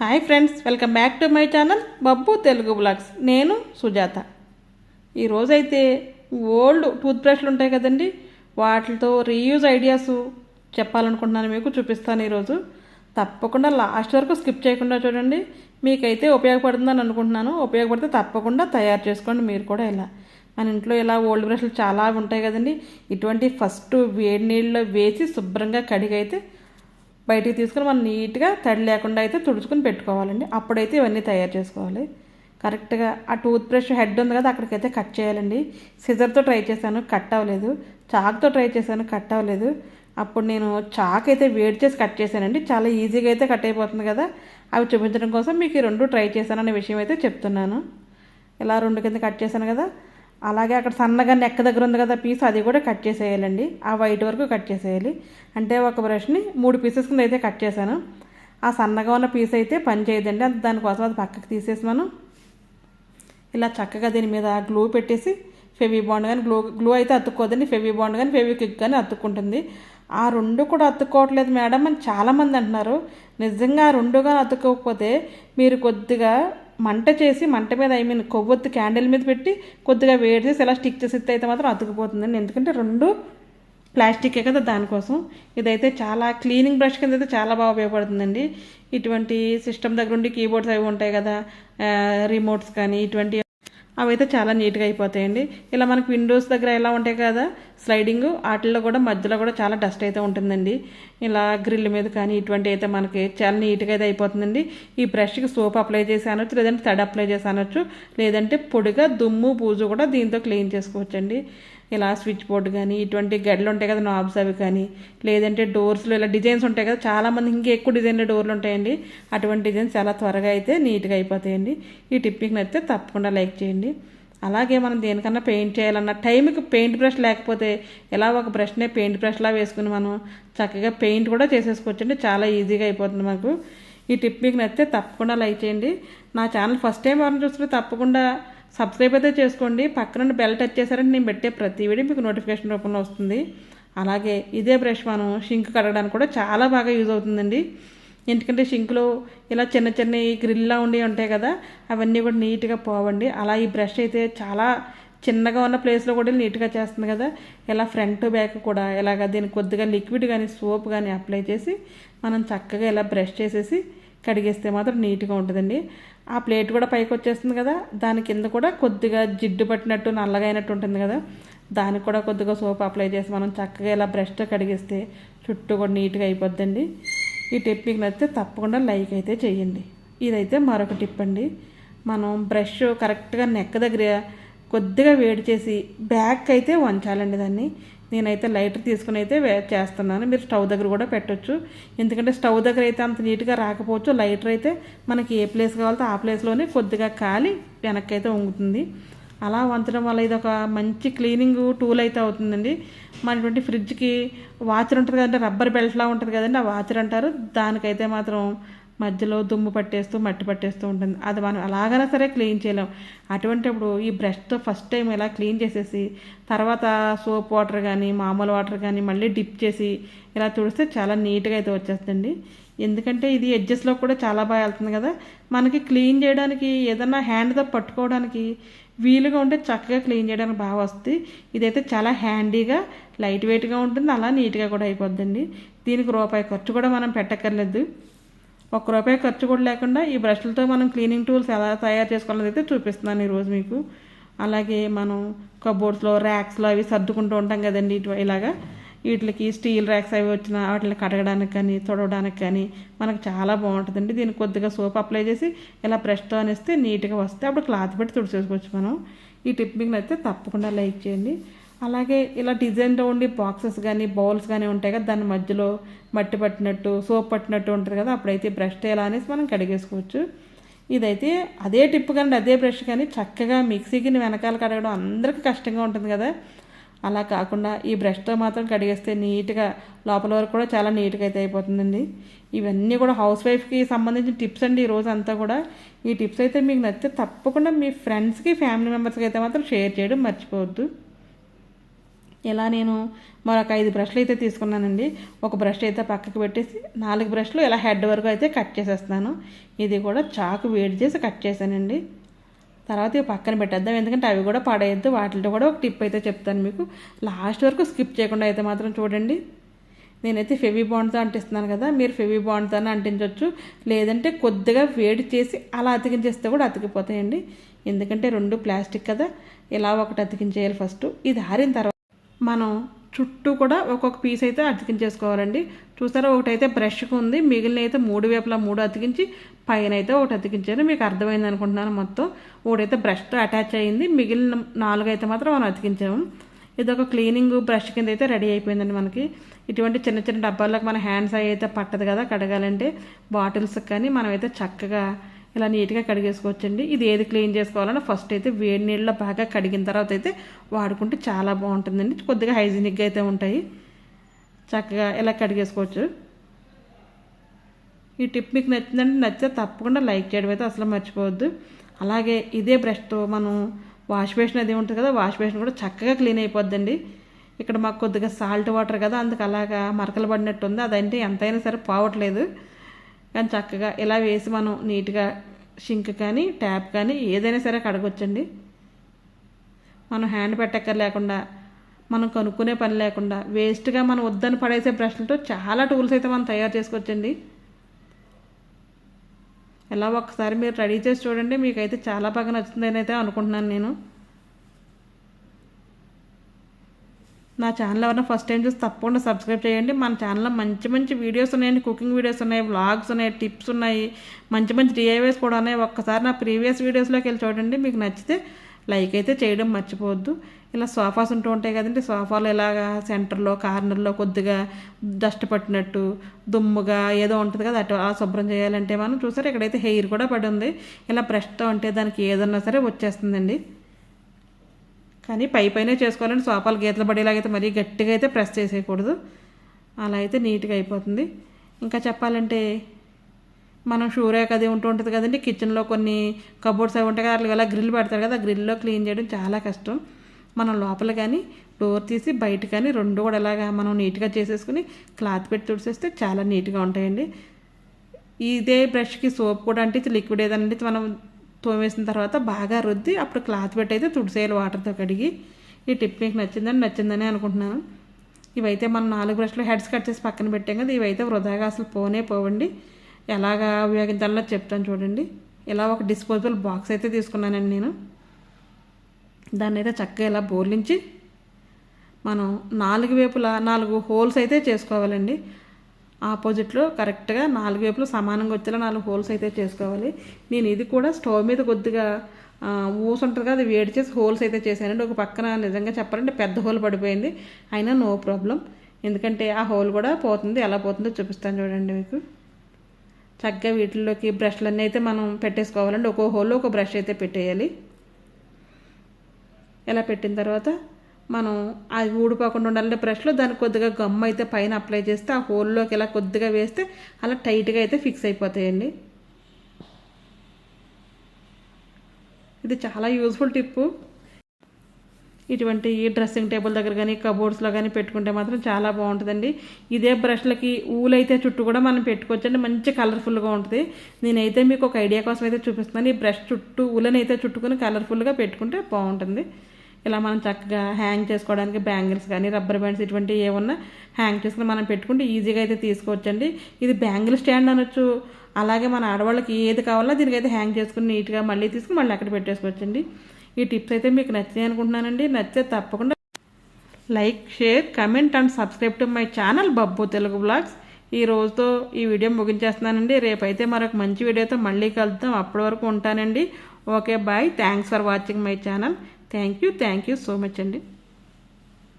Hi friends, welcome back to my channel Babbu Telugu blogs. నేను సుజాత. ఈరోజైతే old tooth బ్రష్లు ఉంటాయి కదండి, వాటితో రీయూజ్ ఐడియాస్ చెప్పాలనుకుంటున్నాను, మీకు చూపిస్తాను ఈరోజు. తప్పకుండా లాస్ట్ వరకు స్కిప్ చేయకుండా చూడండి, మీకైతే ఉపయోగపడుతుందని అనుకుంటున్నాను. ఉపయోగపడితే తప్పకుండా తయారు చేసుకోండి మీరు కూడా. ఇలా మన ఇంట్లో ఇలా ఓల్డ్ బ్రష్లు చాలా ఉంటాయి కదండి, ఇటువంటి ఫస్ట్ వేడి నీళ్ళలో వేసి శుభ్రంగా కడిగైతే బయటికి తీసుకుని మనం నీట్గా తడి లేకుండా అయితే తుడుచుకుని పెట్టుకోవాలండి. అప్పుడైతే ఇవన్నీ తయారు చేసుకోవాలి. కరెక్ట్గా ఆ టూత్ బ్రష్ హెడ్ ఉంది కదా, అక్కడికైతే కట్ చేయాలండి. సిజర్తో ట్రై చేశాను, కట్ అవ్వలేదు. చాక్తో ట్రై చేశాను, కట్ అవ్వలేదు. అప్పుడు నేను చాక్ అయితే వేడి చేసి కట్ చేశానండి. చాలా ఈజీగా అయితే కట్ అయిపోతుంది కదా, అవి చూపించడం కోసం మీకు ఈ రెండు ట్రై చేశాననే విషయం అయితే చెప్తున్నాను. ఇలా రెండు కింద కట్ చేశాను కదా, అలాగే అక్కడ సన్నగా నెక్క దగ్గర ఉంది కదా పీస్, అది కూడా కట్ చేసేయాలండి. ఆ వైట్ వరకు కట్ చేసేయాలి. అంటే ఒక బ్రష్ని 3 పీసెస్ కింద అయితే కట్ చేశాను. ఆ సన్నగా ఉన్న పీస్ అయితే పని చేయదండి, అంత దానికోసం అది పక్కకి తీసేసి మనం ఇలా చక్కగా దీని మీద గ్లూ పెట్టేసి ఫెవీ బాండ్ కానీ గ్లూ అయితే అతుక్కోదండి, ఫెవీ బాండ్ కానీ ఫెవిక్విక్ కానీ అతుక్కుంటుంది. ఆ రెండు కూడా అతుక్కోవట్లేదు మేడం అని చాలామంది అంటున్నారు. నిజంగా ఆ రెండు కానీ అతుక్కోకపోతే మీరు కొద్దిగా మంట చేసి, మంట మీద కొవ్వొత్తి క్యాండిల్ మీద పెట్టి కొద్దిగా వేడి చేసి ఇలా స్టిక్ చేసి అయితే మాత్రం అతుకుపోతుందండి. ఎందుకంటే రెండు ప్లాస్టికే కదా, దానికోసం. ఇదైతే చాలా క్లీనింగ్ బ్రష్ కింద అయితే చాలా బాగా ఉపయోగపడుతుందండి. ఇటువంటి సిస్టమ్ దగ్గర ఉండి కీబోర్డ్స్ అవి ఉంటాయి కదా, రిమోట్స్ కానీ ఇటువంటి అవైతే చాలా నీట్గా అయిపోతాయండి. ఇలా మనకి విండోస్ దగ్గర ఎలా ఉంటాయి కదా స్లైడింగ్, వాటిల్లో కూడా మధ్యలో కూడా చాలా డస్ట్ అయితే ఉంటుందండి. ఇలా గ్రిల్ మీద కానీ ఇటువంటి అయితే మనకి చాలా నీట్గా అయితే అయిపోతుందండి. ఈ బ్రష్కి సోప్ అప్లై చేసి అనొచ్చు, లేదంటే తడి అప్లై చేసి అనొచ్చు, లేదంటే పొడిగా దుమ్ము బూజు కూడా దీంతో క్లీన్ చేసుకోవచ్చండి. ఇలా స్విచ్ బోర్డు కానీ ఇటువంటి గడ్డలు ఉంటాయి కదా నాబ్స్, అవి కానీ లేదంటే డోర్స్లో ఇలా డిజైన్స్ ఉంటాయి కదా, చాలామంది ఇంకా ఎక్కువ డిజైన్లో డోర్లు ఉంటాయండి. అటువంటి డిజైన్స్ చాలా త్వరగా అయితే నీట్గా అయిపోతాయండి. ఈ టిప్పింగ్ నచ్చితే తప్పకుండా లైక్ చేయండి. అలాగే మనం దేనికన్నా పెయింట్ చేయాలన్న టైంకి పెయింట్ బ్రష్ లేకపోతే ఎలా ఒక బ్రష్నే పెయింట్ బ్రష్లా వేసుకుని మనం చక్కగా పెయింట్ కూడా చేసేసుకోవచ్చండి. చాలా ఈజీగా అయిపోతుంది మనకు. ఈ టిప్ మీకు నచ్చితే తప్పకుండా లైక్ చేయండి. నా ఛానల్ ఫస్ట్ టైం ఎవరిని చూస్తే తప్పకుండా సబ్స్క్రైబ్ అయితే చేసుకోండి. పక్కన బెల్ టచ్ చేశారంటే నేను పెట్టే ప్రతి వీడియో మీకు నోటిఫికేషన్ రూపంలో వస్తుంది. అలాగే ఇదే బ్రష్ మనం షింక్ కడగడానికి కూడా చాలా బాగా యూజ్ అవుతుందండి. ఎందుకంటే షింక్లో ఇలా చిన్న చిన్న గ్రిల్లా ఉండి ఉంటాయి కదా, అవన్నీ కూడా నీట్గా పోవండి. అలా ఈ బ్రష్ అయితే చాలా చిన్నగా ఉన్న ప్లేస్లో కూడా నీట్గా చేస్తుంది కదా. ఇలా ఫ్రంట్ బ్యాక్ కూడా ఇలాగ దీనికి కొద్దిగా లిక్విడ్ కానీ సోప్ కానీ అప్లై చేసి మనం చక్కగా ఇలా బ్రష్ చేసేసి కడిగేస్తే మాత్రం నీట్గా ఉంటుందండి. ఆ ప్లేట్ కూడా పైకి వచ్చేస్తుంది కదా, దాని కింద కూడా కొద్దిగా జిడ్డు పట్టినట్టు నల్లగా అయినట్టు ఉంటుంది కదా, దానికి కూడా కొద్దిగా సోప్ అప్లై చేసి మనం చక్కగా ఇలా బ్రష్తో కడిగేస్తే చుట్టూ కూడా నీట్గా అయిపోద్దండి. ఈ టిప్ మీకు నచ్చితే తప్పకుండా లైక్ అయితే చేయండి. ఇదైతే మరొక టిప్ అండి. మనం బ్రష్ కరెక్ట్గా నెక్క దగ్గర కొద్దిగా వేడి చేసి బ్యాక్ అయితే వంచాలండి దాన్ని. నేనైతే లైటర్ తీసుకుని అయితే చేస్తున్నాను. మీరు స్టవ్ దగ్గర కూడా పెట్టొచ్చు, ఎందుకంటే స్టవ్ దగ్గర అయితే అంత నీట్గా రాకపోవచ్చు. లైటర్ అయితే మనకి ఏ ప్లేస్ కావాలో ఆ ప్లేస్లోనే కొద్దిగా కాలి వెనక్కి అయితే వంగుతుంది. అలా వంచడం వల్ల ఇది ఒక మంచి క్లీనింగ్ టూల్ అయితే అవుతుందండి. మనటువంటి ఫ్రిడ్జ్కి వాచర్ ఉంటుంది కదంటే, రబ్బర్ బెల్ట్లా ఉంటుంది కదండి, ఆ వాచర్ అంటారు. దానికైతే మాత్రం మధ్యలో దుమ్ము పట్టేస్తూ మట్టి పట్టేస్తూ ఉంటుంది. అది మనం అలాగైనా సరే క్లీన్ చేయలేం. అటువంటిప్పుడు ఈ బ్రష్తో ఫస్ట్ టైం ఇలా క్లీన్ చేసేసి తర్వాత సోప్ వాటర్ కానీ మామూలు వాటర్ కానీ మళ్ళీ డిప్ చేసి ఇలా తుడిస్తే చాలా నీట్గా అయితే వచ్చేస్తుందండి. ఎందుకంటే ఇది ఎడ్జెస్లో కూడా చాలా బాగా వెళ్తుంది కదా, మనకి క్లీన్ చేయడానికి ఏదన్నా హ్యాండ్తో పట్టుకోవడానికి వీలుగా ఉంటే చక్కగా క్లీన్ చేయడానికి బాగా వస్తుంది. ఇదైతే చాలా హ్యాండీగా లైట్ వెయిట్గా ఉంటుంది, అలా నీట్గా కూడా అయిపోద్దండి. దీనికి రూపాయి ఖర్చు కూడా మనం పెట్టక్కర్లేదు. ₹1 ఖర్చు కూడా లేకుండా ఈ బ్రష్లతో మనం క్లీనింగ్ టూల్స్ ఎలా తయారు చేసుకోవాలని అయితే చూపిస్తున్నాను ఈరోజు మీకు. అలాగే మనం కబోర్డ్స్లో ర్యాక్స్లో అవి సర్దుకుంటూ ఉంటాం కదండి, ఇలాగా వీటికి స్టీల్ ర్యాక్స్ అవి వచ్చిన వాటిని కడగడానికి కానీ తుడవడానికి కానీ మనకు చాలా బాగుంటుందండి. దీనికి కొద్దిగా సోప్ అప్లై చేసి ఇలా బ్రష్తో అనేస్తే నీట్గా వస్తే అప్పుడు క్లాత్ పెట్టి తుడిచేసుకోవచ్చు మనం. ఈ టిప్ మీకు నచ్చితే తప్పకుండా లైక్ చేయండి. అలాగే ఇలా డిజైన్లో ఉండి బాక్సెస్ కానీ బౌల్స్ కానీ ఉంటాయి కదా, దాని మధ్యలో మట్టి పట్టినట్టు సోప్ పట్టినట్టు ఉంటుంది కదా, అప్పుడైతే బ్రష్ ఎలా అనేసి మనం కడిగేసుకోవచ్చు. ఇదైతే అదే టిప్ కానీ అదే బ్రష్ కానీ చక్కగా మిక్సీకి వెనకాల కడగడం అందరికీ కష్టంగా ఉంటుంది కదా, అలా కాకుండా ఈ బ్రష్తో మాత్రం కడిగేస్తే నీట్గా లోపల వరకు కూడా చాలా నీట్గా అయితే అయిపోతుందండి. ఇవన్నీ కూడా హౌస్ వైఫ్కి సంబంధించిన టిప్స్ అండి ఈరోజు అంతా కూడా. ఈ టిప్స్ అయితే మీకు నచ్చితే తప్పకుండా మీ ఫ్రెండ్స్కి ఫ్యామిలీ మెంబర్స్కి అయితే మాత్రం షేర్ చేయడం మర్చిపోవద్దు. ఇలా నేను మరొక 5 బ్రష్లు అయితే తీసుకున్నానండి. ఒక బ్రష్ అయితే పక్కకు పెట్టేసి 4 బ్రష్లు ఇలా హెడ్ వరకు అయితే కట్ చేసేస్తున్నాను. ఇది కూడా చాకు వేడి చేసి కట్ చేశానండి. తర్వాత ఇవి పక్కన పెట్టేద్దాం, ఎందుకంటే అవి కూడా పడేయద్దు. వాటితో కూడా ఒక టిప్ అయితే చెప్తాను మీకు. లాస్ట్ వరకు స్కిప్ చేయకుండా అయితే మాత్రం చూడండి. నేనైతే ఫెవీ బాండ్తో అంటిస్తున్నాను కదా, మీరు ఫెవీ బాండ్తోనే అంటించవచ్చు, లేదంటే కొద్దిగా వేడి చేసి అలా అతికించేస్తే కూడా అతికిపోతాయండి. ఎందుకంటే 2 ప్లాస్టిక్ కదా, ఇలా ఒకటి అతికించేయాలి ఫస్ట్. ఇది ఆరిన తర్వాత మనం చుట్టూ కూడా ఒక్కొక్క పీస్ అయితే అతికించేసుకోవాలండి. చూసారా, ఒకటైతే బ్రష్కు ఉంది, మిగిలిన అయితే 3 వైపులా 3 అతికించి పైన అయితే ఒకటి అతికించాను. మీకు అర్థమైంది అనుకుంటున్నాను. మొత్తం ఒకటైతే బ్రష్తో అటాచ్ అయ్యింది, మిగిలిన 4 అయితే మాత్రం మనం అతికించాము. ఇది ఒక క్లీనింగ్ బ్రష్ కింద అయితే రెడీ అయిపోయిందండి మనకి. ఇటువంటి చిన్న చిన్న డబ్బాలకు మన హ్యాండ్స్ అవి అయితే పట్టదు కదా కడగాలంటే, బాటిల్స్కి కానీ మనమైతే చక్కగా ఇలా నీట్గా కడిగేసుకోవచ్చండి. ఇది ఏది క్లీన్ చేసుకోవాలన్నా ఫస్ట్ అయితే వేడి నీళ్ళలో బాగా కడిగిన తర్వాత అయితే వాడుకుంటే చాలా బాగుంటుందండి. కొద్దిగా హైజీనిక్గా అయితే ఉంటాయి. చక్కగా ఇలా కడిగేసుకోవచ్చు. ఈ టిప్ మీకు నచ్చిందంటే నచ్చితే తప్పకుండా లైక్ చేయడం అయితే అసలు మర్చిపోవద్దు. అలాగే ఇదే బ్రష్తో మనం వాష్ బేసిన్ అది ఉంటుంది కదా, వాష్ బేసిన్ కూడా చక్కగా క్లీన్ అయిపోద్దండి. ఇక్కడ మాకు కొద్దిగా సాల్ట్ వాటర్ కదా, అందుకు అలాగా మరకలు పడినట్టు ఉంది. అదంటే ఎంతైనా సరే పోవట్లేదు. కానీ చక్కగా ఇలా వేసి మనం నీట్గా షింక్ కానీ ట్యాప్ కానీ ఏదైనా సరే కడగొచ్చండి. మనం హ్యాండ్ పెట్టక్కర్ లేకుండా, మనం కనుక్కునే పని లేకుండా, వేస్ట్గా మనం వద్దని పడేసే బ్రష్లతో చాలా టూల్స్ అయితే మనం తయారు చేసుకోవచ్చండి. ఎలా ఒకసారి మీరు రెడీ చేసి చూడండి, మీకైతే చాలా బాగా నచ్చుతుందని అయితే అనుకుంటున్నాను నేను. నా ఛానల్ ఎవరైనా ఫస్ట్ టైం చూసి తప్పకుండా సబ్స్క్రైబ్ చేయండి. మన ఛానల్లో మంచి మంచి వీడియోస్ ఉన్నాయండి, కుకింగ్ వీడియోస్ ఉన్నాయి, వ్లాగ్స్ ఉన్నాయి, టిప్స్ ఉన్నాయి, మంచి మంచి డిఐవైస్ కూడా ఉన్నాయి. ఒక్కసారి నా ప్రీవియస్ వీడియోస్లోకి వెళ్ళి చూడండి, మీకు నచ్చితే లైక్ అయితే చేయడం మర్చిపోవద్దు. ఇలా సోఫాస్ ఉంటూ ఉంటాయి కదండి, సోఫాలు ఇలాగా సెంటర్లో కార్నర్లో కొద్దిగా డస్ట్ పట్టినట్టు దుమ్ముగా ఏదో ఉంటుంది కదా, అటు ఆ శుభ్రం చేయాలంటే మనం చూసారు ఇక్కడైతే హెయిర్ కూడా పడి ఉంది. ఇలా బ్రష్తో అంటే దానికి ఏదన్నా సరే వచ్చేస్తుందండి. కానీ పైనే చేసుకోవాలంటే సోఫాలు గీతలు పడేలాగైతే మరీ గట్టిగా అయితే ప్రెస్ చేసేయకూడదు. అలా అయితే నీట్గా అయిపోతుంది. ఇంకా చెప్పాలంటే మనం షూ ర్యాక్ అది ఉంటుంది కదండి, కిచెన్లో కొన్ని కబోర్డ్స్ అవి ఉంటాయి కదా, అట్లా ఇలా గ్రిల్ పెడతారు కదా, ఆ గ్రిల్లో క్లీన్ చేయడం చాలా కష్టం. మనం లోపల కానీ డోర్ తీసి బయట కానీ 2 కూడా ఇలాగా మనం నీట్గా చేసేసుకుని క్లాత్ పెట్టి తుడిసేస్తే చాలా నీట్గా ఉంటాయండి. ఇదే బ్రష్కి సోప్ కూడా అంటించి లిక్విడ్ ఏదైనా మనం తోమేసిన తర్వాత బాగా రుద్ది అప్పుడు క్లాత్ పెట్టి అయితే తుడిసేయాలి వాటర్తో కడిగి. ఈ టిప్ మీకు నచ్చిందని అనుకుంటున్నాను. ఇవైతే మనం 4 బ్రష్లు హెడ్స్ కట్ చేసి పక్కన పెట్టాం కదా, ఇవైతే వృధాగా అసలు పోవండి. ఎలాగా ఉపయోగించాలో చెప్తాను చూడండి. ఇలా ఒక డిస్పోజబుల్ బాక్స్ అయితే తీసుకున్నానండి నేను. దాన్ని అయితే చక్కగా ఇలా బోర్లించి మనం 4 వైపులా 4 హోల్స్ అయితే చేసుకోవాలండి. ఆపోజిట్లో కరెక్ట్గా 4 వైపులు సమానంగా వచ్చేలా 4 హోల్స్ అయితే చేసుకోవాలి. నేను ఇది కూడా స్టవ్ మీద కొద్దిగా ఊసి ఉంటుంది కదా, అది వేడి చేసి హోల్స్ అయితే చేశానండి. ఒక పక్కన నిజంగా చెప్పాలంటే పెద్ద హోల్ పడిపోయింది, అయినా నో ప్రాబ్లం, ఎందుకంటే ఆ హోల్ కూడా పోతుంది. ఎలా పోతుందో చూపిస్తాను చూడండి మీకు. చక్కగా వీటిల్లోకి బ్రష్లన్నీ అయితే మనం పెట్టేసుకోవాలండి. ఒక్కో హోల్లో ఒక బ్రష్ అయితే పెట్టేయాలి. ఇలా పెట్టిన తర్వాత మనం అది ఊడిపోకుండా ఉండాలంటే బ్రష్లో దానికి కొద్దిగా గమ్ అయితే పైన అప్లై చేస్తే ఆ హోల్లోకి ఇలా కొద్దిగా వేస్తే అలా టైట్గా అయితే ఫిక్స్ అయిపోతాయండి. ఇది చాలా యూజ్ఫుల్ టిప్పు. ఇటువంటి డ్రెస్సింగ్ టేబుల్ దగ్గర కానీ కబోర్డ్స్లో కానీ పెట్టుకుంటే మాత్రం చాలా బాగుంటుందండి. ఇదే బ్రష్లకి ఊలైతే చుట్టూ కూడా మనం పెట్టుకోవచ్చండి, మంచి కలర్ఫుల్గా ఉంటుంది. నేనైతే మీకు ఒక ఐడియా కోసం అయితే చూపిస్తున్నాను. ఈ బ్రష్ చుట్టూ ఊలని అయితే చుట్టుకుని కలర్ఫుల్గా పెట్టుకుంటే బాగుంటుంది. ఇలా మనం చక్కగా హ్యాంగ్ చేసుకోవడానికి బ్యాంగిల్స్ కానీ రబ్బర్ బ్యాండ్స్ ఇటువంటివి ఏమన్నా హ్యాంగ్ చేసుకుని మనం పెట్టుకుంటే ఈజీగా అయితే తీసుకోవచ్చండి. ఇది బ్యాంగిల్ స్టాండ్ అనొచ్చు. అలాగే మన ఆడవాళ్ళకి ఏది కావాలో దీనికైతే హ్యాంగ్ చేసుకుని నీట్గా మళ్ళీ తీసుకుని మళ్ళీ అక్కడ పెట్టేసుకోవచ్చండి. ఈ టిప్స్ అయితే మీకు నచ్చాయి అనుకుంటున్నానండి. నచ్చితే తప్పకుండా like, share, comment and subscribe to my channel Babbu Telugu vlogs. ఈ రోజుతో ఈ వీడియో ముగించేస్తున్నానండి. రేపైతే మరొక మంచి వీడియోతో మళ్ళీ కలుద్దాం. అప్పటి వరకు ఉంటానండి. Okay, bye. Thanks for watching my channel. Thank you so much అండి.